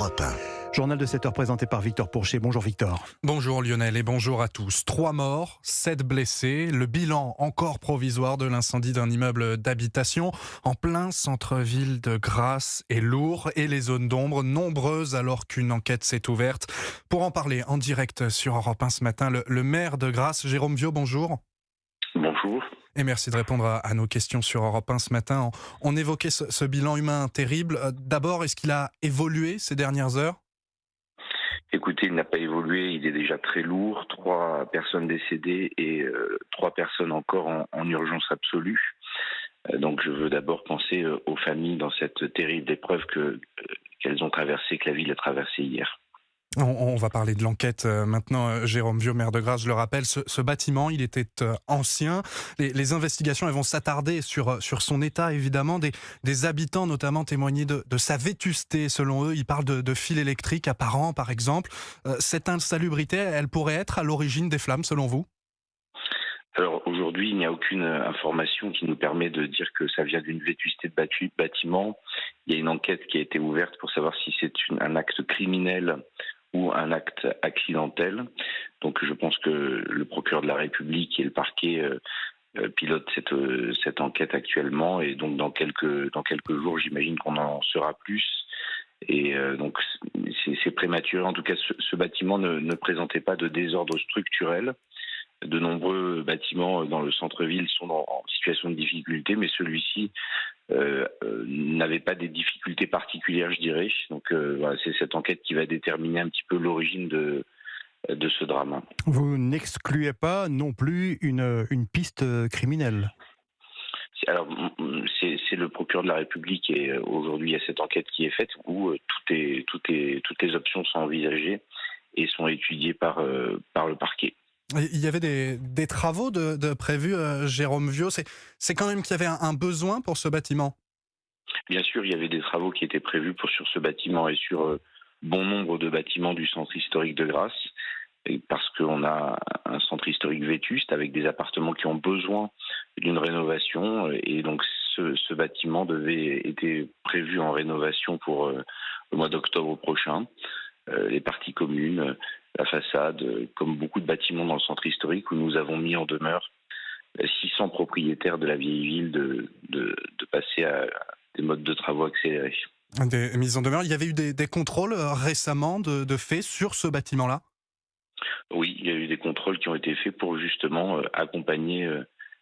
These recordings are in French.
Europe 1. Journal de 7 heures présenté par Victor Pourchet. Bonjour Victor. Bonjour Lionel et bonjour à tous. 3 morts, 7 blessés. Le bilan encore provisoire de l'incendie d'un immeuble d'habitation en plein centre-ville de Grasse est lourd et les zones d'ombre nombreuses alors qu'une enquête s'est ouverte. Pour en parler en direct sur Europe 1 ce matin, le maire de Grasse, Jérôme Viau, bonjour. Bonjour. Et merci de répondre à nos questions sur Europe 1 ce matin. On évoquait ce bilan humain terrible. D'abord, est-ce qu'il a évolué ces dernières heures ? Écoutez, il n'a pas évolué, il est déjà très lourd. 3 personnes décédées et 3 personnes encore en urgence absolue. Donc je veux d'abord penser aux familles dans cette terrible épreuve qu'elles ont traversée, que la ville a traversée hier. On va parler de l'enquête maintenant. Jérôme Viau, maire de Grasse, je le rappelle, ce bâtiment, il était ancien. Les investigations elles vont s'attarder sur son état, évidemment. Des habitants, notamment, témoignaient de sa vétusté, selon eux. Ils parlent de fils électriques apparents, par exemple. Cette insalubrité, elle pourrait être à l'origine des flammes, selon vous ? Alors aujourd'hui, il n'y a aucune information qui nous permet de dire que ça vient d'une vétusté de bâtiment. Il y a une enquête qui a été ouverte pour savoir si c'est un acte criminel ou un acte accidentel. Donc je pense que le procureur de la République et le parquet pilotent cette enquête actuellement, et donc dans quelques jours, j'imagine qu'on en saura plus. Et donc c'est prématuré. En tout cas, ce bâtiment ne présentait pas de désordre structurel. De nombreux bâtiments dans le centre-ville sont en situation de difficulté, mais celui-ci n'avait pas des difficultés particulières, je dirais. Donc voilà, c'est cette enquête qui va déterminer un petit peu l'origine de ce drame. Vous n'excluez pas non plus une piste criminelle ? Alors, c'est le procureur de la République, et aujourd'hui il y a cette enquête qui est faite où toutes les options sont envisagées et sont étudiées par le parquet. Il y avait des travaux de prévus, Jérôme Viau. C'est quand même qu'il y avait un besoin pour ce bâtiment. Bien sûr, il y avait des travaux qui étaient prévus sur ce bâtiment et sur bon nombre de bâtiments du centre historique de Grasse, parce qu'on a un centre historique vétuste avec des appartements qui ont besoin d'une rénovation, et donc ce bâtiment était prévu en rénovation pour le mois d'octobre prochain. Les parties communes, la façade, comme beaucoup de bâtiments dans le centre historique, où nous avons mis en demeure 600 propriétaires de la vieille ville de passer à des modes de travaux accélérés. Des mises en demeure. Il y avait eu des contrôles récemment de fait sur ce bâtiment-là ? Oui, il y a eu des contrôles qui ont été faits pour justement accompagner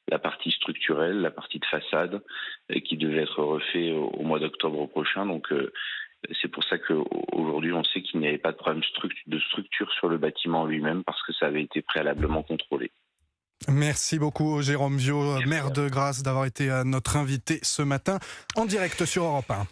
la partie structurelle, la partie de façade, qui devait être refait au mois d'octobre prochain. Donc c'est pour ça qu'aujourd'hui, on sait qu'il n'y avait pas de problème de structure sur le bâtiment lui-même, parce que ça avait été préalablement contrôlé. Merci beaucoup, Jérôme Viau, maire de Grasse, d'avoir été notre invité ce matin en direct sur Europe 1.